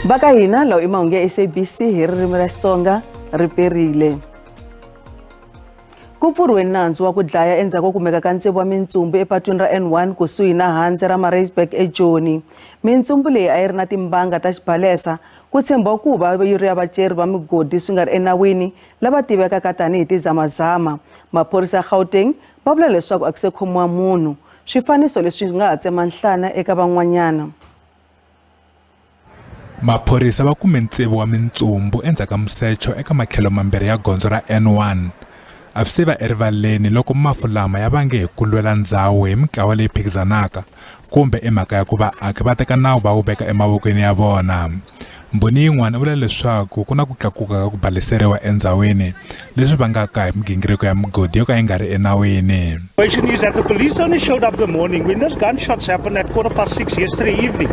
Baka hina lo Mahungu ya SABC hi ririmi ra Xitsonga ri perile. Ku pfuriwe nandzu wa ku dlaya endzhaku kumeka ka ntsevu wa mintsumbu epatwini ra N1 kusuhi na handze ra Maraisburg ejoni. Mintsumbu leyi a yi ri na timbanga ta xibalesa ku tshemba ku va yi ri ya vaceri va migodi swi nga ri enawini lava tivekaka tanihi tizamazama. Maphorisa ya Gauteng va vula leswaku a ku se khomiwa munhu. Swifaniso leswi nga ha tsema nhlana eka van'wanyana. Maphorisa va kume ntsevu wa mintsumbu endzhaku ka musecho eka matlhelo mambirhi ya gondzo ra N1. A swi va erivaleni loko mafu lama ya vange hi ku lwela ndhawu hi mintlawa leyi phikizanaka kumbe emhaka ya ku vaaki va teka nawu va wu veka emavokweni ya vona. Mbhoni yin'wana vula leswaku ku na ku tlakuka ka ku baleseriwa endhawini leswi vangaka hi migingiriko ya migodi yo ka yi nga ri enawini. The question is that the police only showed up the morning when those gunshots happened at 6:15 yesterday evening.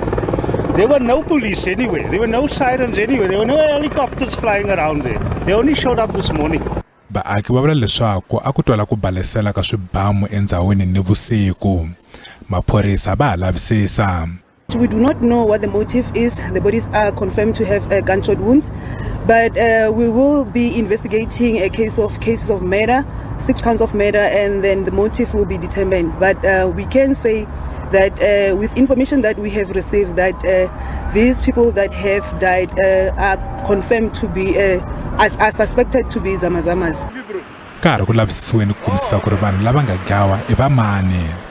There were no police anywhere. There were no sirens anywhere. There were no helicopters flying around there. They only showed up this morning. Vaaki va vula leswaku a ku twala ku balesela ka swibamu endhawini ni vusiku. Maphorisa va ha lavisisa. We do not know what the motive is. The bodies are confirmed to have gunshot wounds, but we will be investigating a cases of murder, 6 counts of murder, and then the motive will be determined. But we can say that with information that we have received, that these people that have died are confirmed to be are suspected to be zamazamas. Karhi ku lavisisiweni ku kumisisa ku ri vanhu lava nga dlawa i va mani.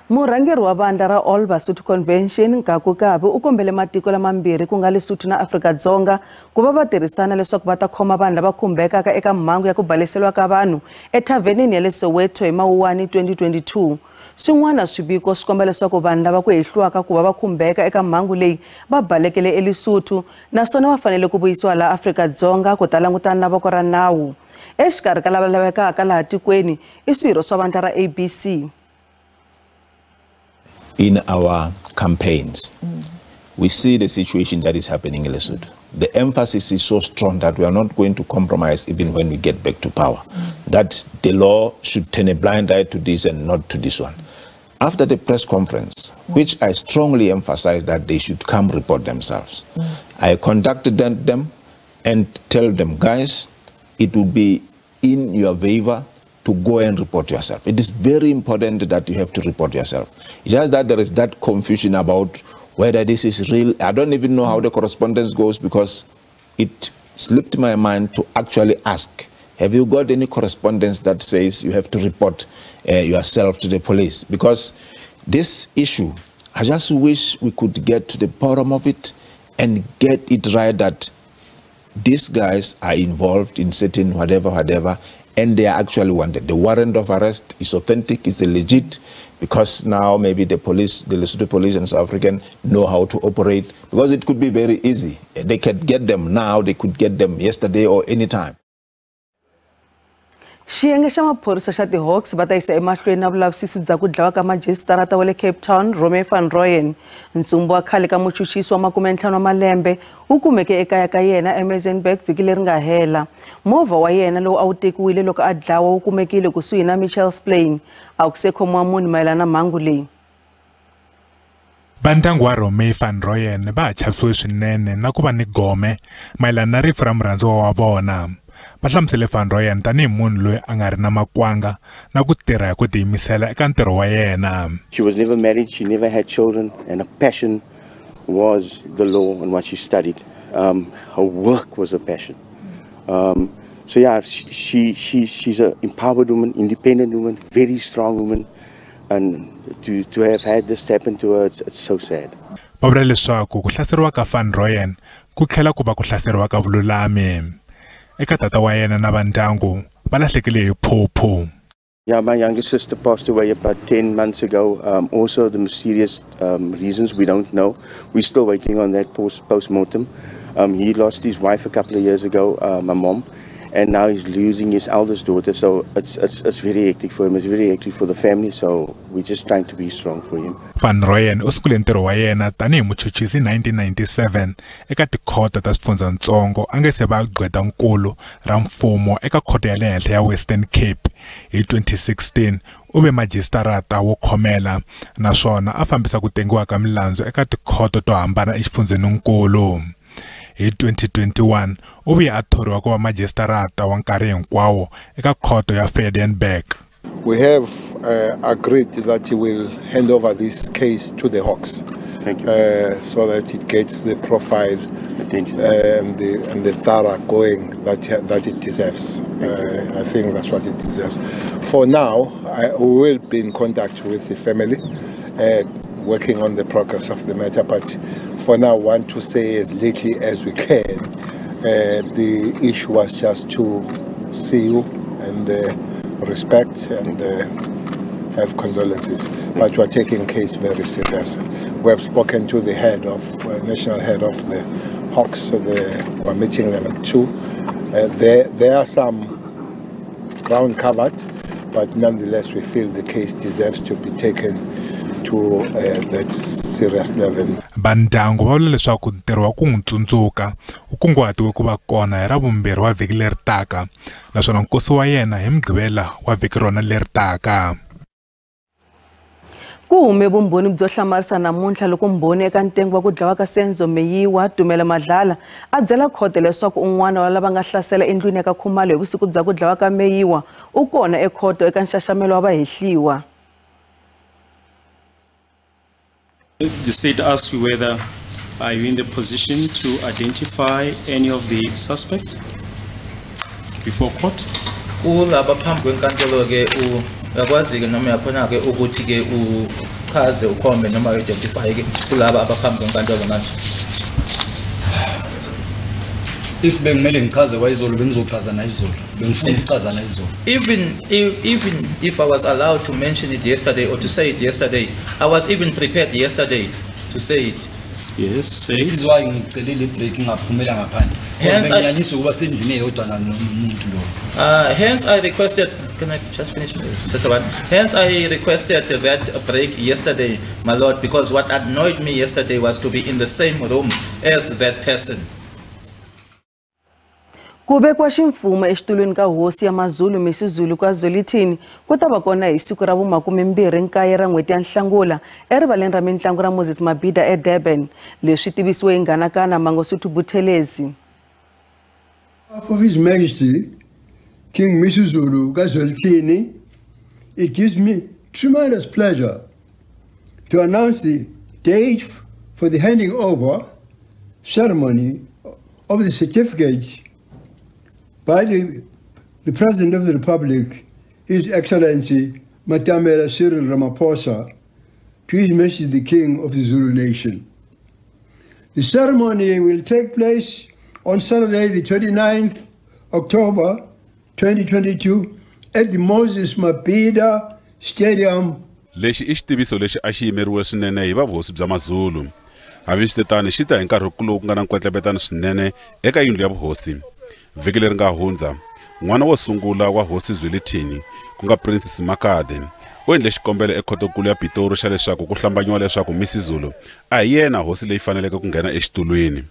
Murhangeri wa vandla ra All Basotho Convention Nkaku Kabi u kombele matiko lamambirhi ku nga Lesotho na Africa Dzonga ku va va tirhisana leswaku va ta khoma vanhu lava khumbekaka eka mhangu ya ku baleseriwa ka vanhu ethavenini ya Lesotho hi Mawuwani 2022. Swin'wana swiviko swi komba leswaku vanhu lava ku hehliwaka ku va va khumbeka eka mhangu leyi va balekele eLesotho naswona va fanele ku vuyisiwa laha Africa Dzonga ku ta langutana na voko ra nawu. Exikarhi ka lava lavekaka laha tikweni i swirho swa vandla ra ABC. In our campaigns, we see the situation that is happening in Lesotho. The emphasis is so strong that we are not going to compromise even when we get back to power. That the law should turn a blind eye to this and not to this one. After the press conference, which I strongly emphasize that they should come report themselves, I contacted them and tell them, guys, it would be in your favor to go and report yourself. It is very important that you have to report yourself. It's just that there is that confusion about whether this is real. I don't even know how the correspondence goes because it slipped my mind to actually ask, have you got any correspondence that says you have to report yourself to the police? Because this issue, I just wish we could get to the bottom of it and get it right that these guys are involved in certain whatever, and they are actually wanted. The warrant of arrest is authentic, is legit, because now maybe the police, the Lesotho police and South African know how to operate, because it could be very easy. They could get them now, they could get them yesterday or anytime. Xiyenge xa maphorisa xa ti-Hawks va ta yisa emahlweni na vulavisisi bya ku dlawa ka majisitarata wa le Cape Town van Rooyen. Ntsumbu wa khale ka muchuchisi wa 50 wa malembe u kumeke ekaya ka yena eMaraiburg vhiki leri nga hela. Movha wa yena lowu a wu tekiwile loko a dlawa wu kumekile kusuhi na Mitchell's Plain. A ku se khomiwa munhu mayelana na mhangu leyi. Vandyangu wa van Rooyen va ha chavisiwe swinene na ku va ni gome mayelana na rifu ra murhandziwa wa vona. Va hlamusele van Rooyen tanihi munhu loyi a nga ri na makwanga na ku tirha hi ku tiyimisela eka ntirho wa yena. She was never married, she never had children, and her passion was the law and what she studied. Her work was a passion. So yeah, she's an empowered woman, independent woman, very strong woman, and to have had this happen to her, it's so sad. Va vula leswaku ku hlaseriwa ka van Rooyen ku tlhela ku va ku hlaseriwa ka vululami. Eka tata wa yena na vandyangu va lahlekile hi phuphu. Yeah, my youngest sister passed away about 10 months ago. Also the mysterious reasons we don't know. We're still waiting on that post-mortem. He lost his wife a couple of years ago, my mom, and now he's losing his eldest daughter. So it's very hectic for him. It's very hectic for the family. So we're just trying to be strong for him. Van Rooyen u sungule ntirho wa yena tanihi muchuchisi 1997 eka tikhoto ta swifundzatsongo a nga se va gqwetankulu ra mfumo eka khoto ya le henhla ya Western Cape. Hi 2016 u ve majistarata wo khomela naswona a fambisa ku tengiwa ka milandzu eka tikhoto to hambana exifundzeninkulu. Hi 2021 u ve a thoriwa ku va majistarata wa nkarhi hinkwawo eka khoto ya Vrydenburg. We have agreed that he will hand over this case to the Hawks. Thank you. So that it gets the profile and the thorough going that it deserves. I think that's what it deserves. For now, we will be in contact with the family, working on the progress of the matter. But for now, I want to say as little as we can. The issue was just to see you and respect and have condolences, but we are taking the case very serious. We have spoken to the national head of the Hawks, so we are meeting them at 2. There are some ground covered, but nonetheless we feel the case deserves to be taken to that serious level. Bandyangu va vula leswaku ntirho wa ku n'wi tsundzuka u kunguhatiwe ku va kona hi Ravumbirhi wa vhiki leri taka naswona nkosi wa yena hi Mugqivela wa vhiki rona leri taka. Ku hume vumbhoni byo hlamarisa namuntlha loko mbhoni eka ntengo wa ku dlawa ka Senzo Meyiwa Timela Madlala a byela khoto leswaku un'wana wa lava nga hlasela endlwini eka Khumalo hi vusiku bya ku dlawa ka Meyiwa u kona ekhoto eka nxaxamelo wa vahehliwa. The state asks you whether are you in the position to identify any of the suspects before court? Kulaba phambi kwenkantolo ke uyakwazi ke noma yakhona ke ukuthi ke uchaze ukhombe noma identify ke kulaba abaphambi kwenkantolo manje. If bengimele ngichaze kwaIzulu bengizochaza naIzulu bengifuna ukuchaza naIzulu. Even if I was allowed to mention it yesterday or to say it yesterday, I was even prepared yesterday to say it. Yes, say it. This is why ngicelile break ngaphumela ngaphandle. Bengiyaniswa kuba sendlini eyodwa nomuntu lo. Hence I requested, can I just finish? Hence I requested that break yesterday, my lord, because what annoyed me yesterday was to be in the same room as that person. Kubekwa ximfumo exitulweni ka hosi ya Mazulu Misuzulu kwa Zolithini ku ta va kona hi siku ra vu 29 ra n'hweti ya Nhlangula erivaleni ra mitlangu ra Moses Mabhida eDurban. Leswi tivisiwe hi Nganakana Mangosuthu Buthelezi. Of His Majesty King Misuzulu ka Zolithini, it gives me tremendous pleasure to announce the date for the handing over ceremony of the certificate by the President of the Republic, His Excellency Matamela Cyril Ramaphosa, to His Majesty the King of the Zulu Nation. The ceremony will take place on Saturday, the 29th October 2022 at the Moses Mabhida Stadium. Lexi I xitiviso lexi a xi yimeriwe swinene hi vahosi bya Mazulu. Havixitani xi ta hi nkarhi ku nga na nkwetlembetano swinene eka yindlu ya vuhosi. Vhiki leri nga hundza, n'wana wo sungula wa hosi Zwelithini ku nga Princess Makade u endle xikombelo ekhotonkulu ya Pitori xa leswaku ku hlambanywa leswaku Misuzulu a hi yena hosi leyi faneleke ku nghena exitulwini.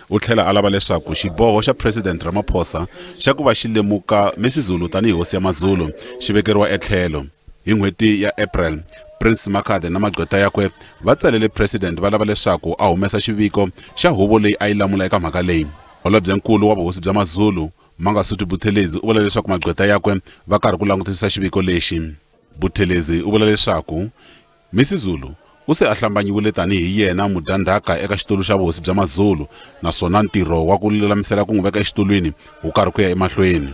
U tlhela a lava leswaku xiboho xa President Ramaphosa xa ku va xi lemuka Misuzulu tanihi hosi ya Mazulu xi vekeriwa etlhelo. Hi n'hweti ya April, Prince Makade na magqweta yakwe va tsalele President va lava leswaku a humesa xiviko xa huvo leyi a yi lamula eka mhaka leyi. Holobyenkulu wa vuhosi bya Mazulu Mangosuthu Buthelezi u vula leswaku magqweta yakwe va karhi ku langutisisa xiviko lexi. Buthelezi u vula leswaku Misuzulu u se a hlambanyiwile tanihi yena mudandhaka eka xitulu xa vuhosi bya Mazulu naswona ntirho wa ku lulamisela ku n'wi veka exitulwini wu karhi ku ya emahlweni.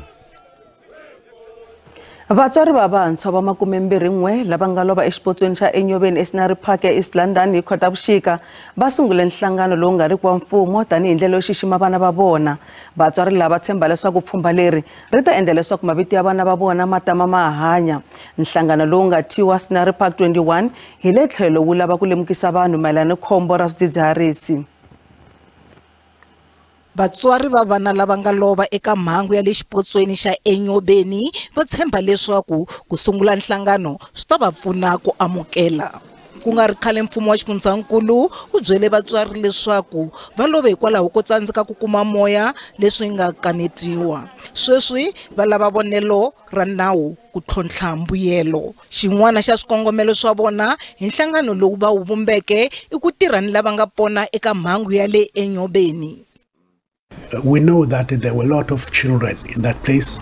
Vatswari va vantshwa va 21 lava nga lova exipotsweni xa Enyobeni eScenery Park ya East London hi Khotavuxika va sungule nhlangano lowu nga ri kwa mfumo tanihi ndlela yo xixima vana va vona. Vatswari lava tshemba leswaku pfhumba leri ri ta endla leswaku mavito ya vana va vona matama ma hanya. Nhlangano lowu nga thiwa Scenery Park 21 hi le tlhelo wu lava ku lemukisa vanhu mayelana ni khombo ra swidzidziharisi. Vatswari va vana lava nga lova eka mhangu ya le xipotsweni xa enyobeni va tshemba leswaku ku sungula nhlangano swi ta va pfuna ku amukela. Ku nga ri khale mfumo wa xifundzankulu wu byele vatswari leswaku va love hikwalaho ko tsandzeka ku kuma moya leswi nga kanetiwa. Sweswi va lava vonelo ra nawu ku tlhontlha mbuyelo. Xin'wana xa swikongomelo swa vona hi nhlangano lowu va wu vumbeke i ku tirha ni lava nga pona eka mhangu ya le enyobeni. We know that there were a lot of children in that place.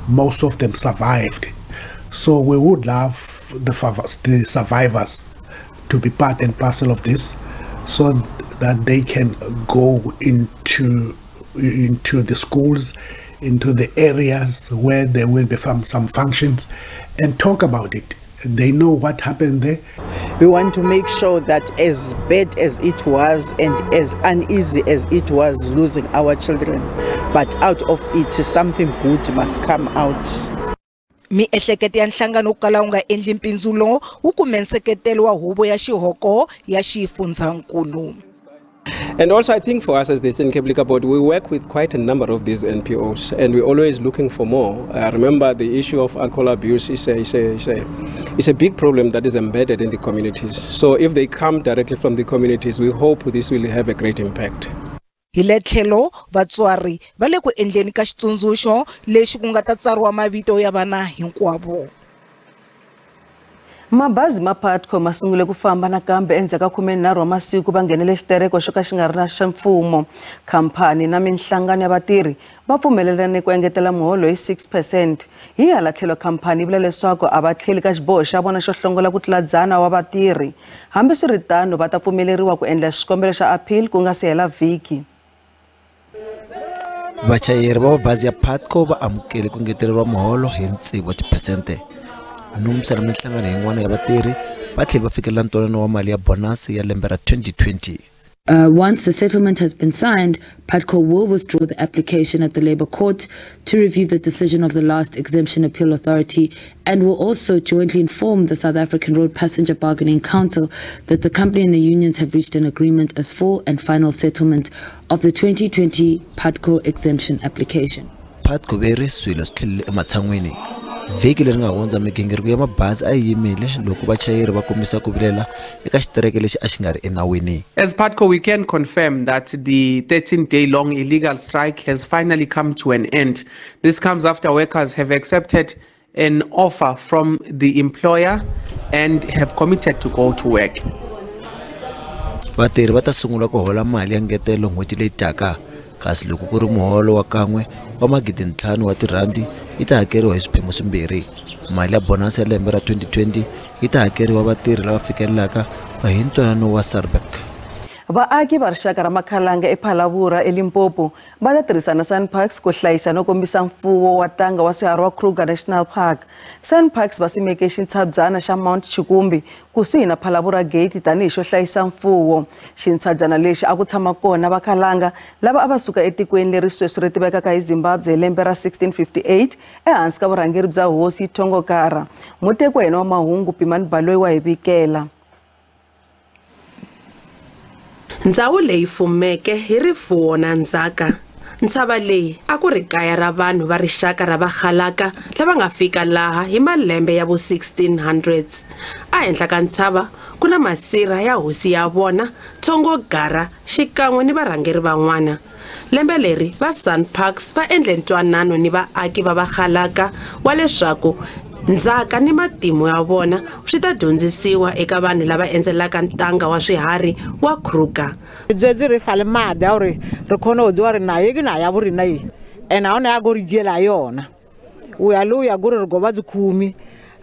Most of them survived. So we would love the survivors to be part and parcel of this so that they can go into the schools, into the areas where there will be some functions and talk about it. They know what happened there. We want to make sure that as bad as it was and as uneasy as it was losing our children, but out of it something good must come out. Miehleketo ya nhlangano kala u nga endli mpindzulo wu kume nseketelo wa huvo ya xihoko ya xifundzankulu. And also I think for us as the Eastern Cape Liquor Board, we work with quite a number of these NPOs and we're always looking for more. Remember the issue of alcohol abuse is a big problem that is embedded in the communities. So if they come directly from the communities, we hope this will have a great impact. Hi le tlhelo vatswari va le ku endleni ka xitsundzuxo lexi ku nga ta tsariwa mavito ya vana hinkwavo. Mabazi ma patiko ma sungule ku famba nakambe endzhaku ka 13 wa masiku va nghenele xitereko xo ka xi nga ri na xa mfumo. Khampani na minhlangano ya vatirhi va pfumelelane ku engetela muholo hi 6%. Hi hala tlhelo khampani vula leswaku a va tlheli ka xiboho xa vona xo hlongola ku tluladzana wa vatirhi. Hambi swi ri tano va ta pfumeleriwa ku endla xikombelo xa appeal ku nga si hela vhiki. Vachayeri va mabazi ya patiko va amukele ku ngeteleriwa muholo hi ntsevu wa tiphesente. Numsa na minhlangano yin'wana ya vatirhi va tlhela va fikelela ntwanano wa mali ya bonus ya lembe ra 2020. Once the settlement has been signed, PATCO will withdraw the application at the Labour Court to review the decision of the last Exemption Appeal Authority and will also jointly inform the South African Road Passenger Bargaining Council that the company and the unions have reached an agreement as full and final settlement of the 2020 PATCO exemption application. PATCO veri swilo swi tlhelile ematshan'wini. Vhiki leri nga hundza migingiriko ya mabazi a yi yimile loko vachayeri va kombisa ku vilela eka xitereke lexi a xi nga ri enawini. As PATCO, we can confirm that the 13-day-long illegal strike has finally come to an end. This comes after workers have accepted an offer from the employer and have committed to go to work. Vatirhi va ta sungula ku hola mali ya ngetelo n'hweti leyi taka, kasi loko ku ri muholo wa kan'we wa R5,000 wa tirhandi yi ta hakeriwa hi swiphemu swimbirhi. Mali ya bonus ya lembe ra 2020 yi ta hakeriwa vatirhi lava fikelelaka hi ntwanano wa Maraisburg. Vaaki va rixaka ra Makhalanga ePhalavura eLimpopo va ta tirhisana SANParks ku hlayisa no kombisa mfuwo wa tanga wa swiharhi wa Kruger National Park. SANParks va simeke xintshabyana xa Mount Chikumbi kusuhi na Phalavura Gate tanihi xo hlayisa mfuwo. Xintshabyana lexi a ku tshama kona Vakhalanga lava a va suka etikweni leri sweswi ri tivekaka hi Zimbabwe hi lembe ra 1658 ehansi ka vurhangeri bya hosi Tongokara. Muteki wa hina wa Mahungu Timela wa hi vikela. Ndhawu leyi fumeke hi rifuwo na ndzhaka. Ntshava leyi a ku ri kaya ra vanhu va rixaka ra Vakhalaka lava nga fika laha hi malembe ya vo 1600s. A henhla ka ntshava ku na masirha ya hosi ya vona Tongokara xikan'we ni varhangeri van'wana. Lembe leri va SANParks va endle ntwanano ni vaaki va Vakhalaka wa leswaku ndzhaka ni matimu ya vona swi ta dyondzisiwa eka vanhu lava endzelaka ntanga wa swiharhi wa Kruger. Dzedzi ri fale mada uri ri khona ho dziwa ri na yegi na ya vuri na yi ena ona ya go ri jela yona u ya lu ya go ri go ba dzikhumi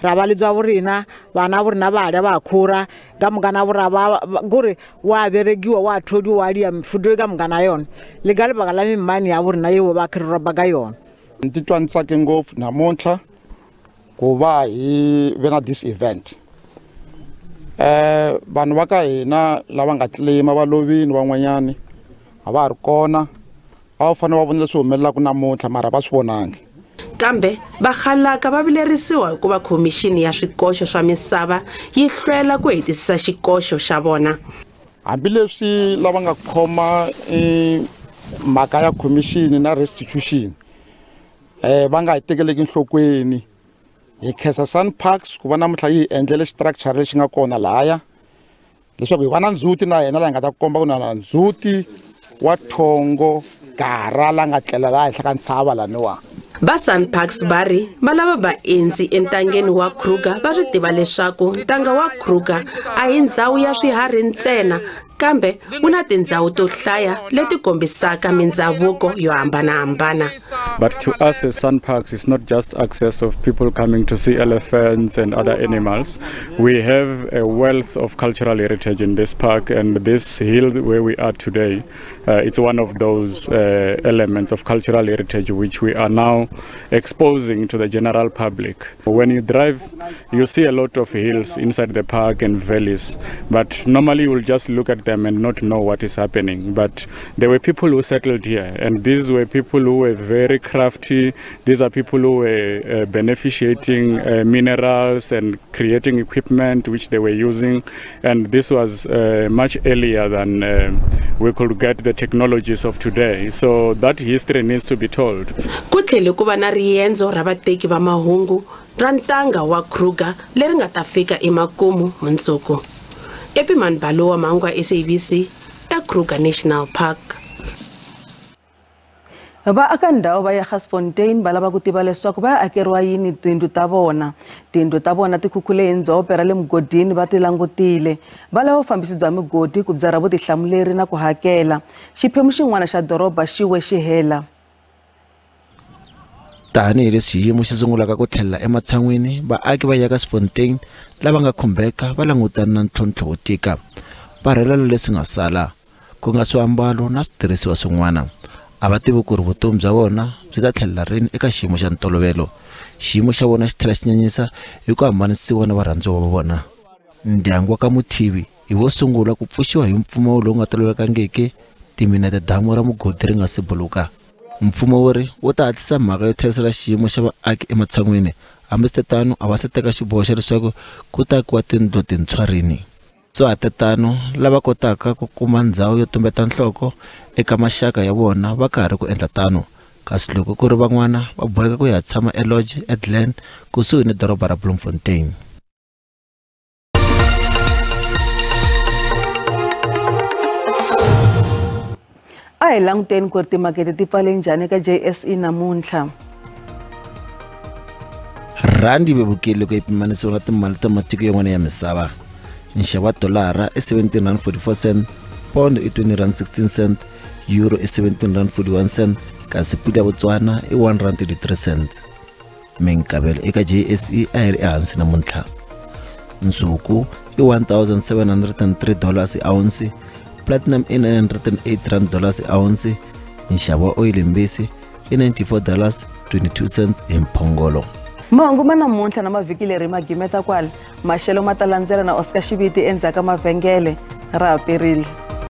ra ba le dzwa burina bana burina ba ya ba khura ga mngana bura ba gore wa beregiwa wa thodi wa lia mfudo ga mngana yona le ga le ba la mimani ya burina yewo ba khirira ba ga yona ntitwa ntsake ngopfu namontlha ku va hi vena this event. Vanhu va ka hina lava nga tlima va lovini van'wanyani a va ri kona a va fanele va vona leswi humelelaka namuntlha mara va swi vonangi. Kambe Vakhalaka va vilerisiwa hikuva khomixini ya swikoxo swa misava yi hlwela ku hetisisa xikoxo xa vona. Hambileswi lava nga khoma mhaka ya commission na restitution va nga hi tekeleki enhlokweni hi khensa Sun Parks ku va namuntlha yi endlele structure lexi nga kona lahaya leswaku hi va na ndzhuti na yena laha nga ta komba ku na ndzhuti wa thongo gara la nga tlela laha henhla ka ntshava laniwa va Sun Parks bari va lava vaendzi entangeni wa Kruger va swi tiva leswaku ntanga wa Kruger a hi ndhawu ya swiharhi ntsena kambe wu na tindhawu to hlaya leti kombisaka mindhavuko yo hambanahambana. But to us as Sun Parks, it's not just access of people coming to see elephants and other animals. We have a wealth of cultural heritage in this park, and this hill where we are today, it's one of those elements of cultural heritage which we are now exposing to the general public. When you drive, you see a lot of hills inside the park and valleys, but normally you will just look at them and not know what is happening. But there were people who settled here, and these were people who were very crafty. These are people who were beneficiating minerals and creating equipment which they were using, and this was much earlier than we could get the technologies of today. So that history needs to be told. Kutlhele ku va na riendzo ra vateki va mahungu ra ntanga wa Kruger leri nga ta fika emakumu mundzuku. Epiman Balowa Mangwa SABC Kruger National Park. Va aka ndhawu va ya Garsfontein va lava ku tiva leswaku va akeriwa yini tindlu ta vona. Tindlu ta vona ti khukhule hi ndzhope ra le mugodini va ti langutile. Va lava vufambisi bya migodi ku byara vutihlamuleri na ku hakela. Xiphemu xin'wana xa doroba xiwe xi hela. Tani leswi xiyimo xi sungulaka ku tlhela ematshan'wini vaaki va ya Garsfontein lava nga khumbeka va langutana na ntlhontlho wo tika. Va rhelela leswi nga sala ku nga swiambalo na switirhisiwa swin'wana. A va tivi ku ri vutomi bya vona byi ta tlhelela rini eka xiyimo xa ntolovelo. Xiyimo xa vona xi tlhela xi nyanyisa hi ku hambanisiwa na varhandziwa va vona. Ndyangu wa ka Muthivi hi wo sungula ku pfuxiwa hi mfumo lowu nga tolovelekangiki timinete damu ra mugodi ri nga si buluka. Mfumo wo ri wo ta hatlisa mhaka yo tlherisela xiyimo xa vaaki ematshan'wini, hambiswiritano a va se teka xiboho xa leswaku ku ta akiwa tindlu tintshwa rini. Swihatetano lava kotaka ku kuma ndhawu yo tumbeta nhloko eka maxaka ya vona va karhi ku endla tano, kasi loko ku ri van'wana va boheka ku ya tshama elodge eDlen kusuhi ni doroba ra Bloemfontein. A hi languteni ku ri timakete ti pfale njhani eka JSE namuntlha. Randi vevukile ku pimanisiwa na timali ta matiko yan'wana ya misava. Nxavo wa dolara i 17.44 cent, pound i 20.16 cent, euro i 17.41 cent, kasi pula ya Botswana i 1.33 cent. Minkavelo eka JSE a hi ri ehansi namuntlha. Nsuku i $1,703 a ounce, platinum i $908 a ounce, nxavo wa oil mbisi i $94.22 hi mphongolo. Mahungu ma namuntlha na mavhiki leri magimeta kwale maxelo ma ta landzela na Oscar Xiviti endzhaku ka mavhengele ra haperile.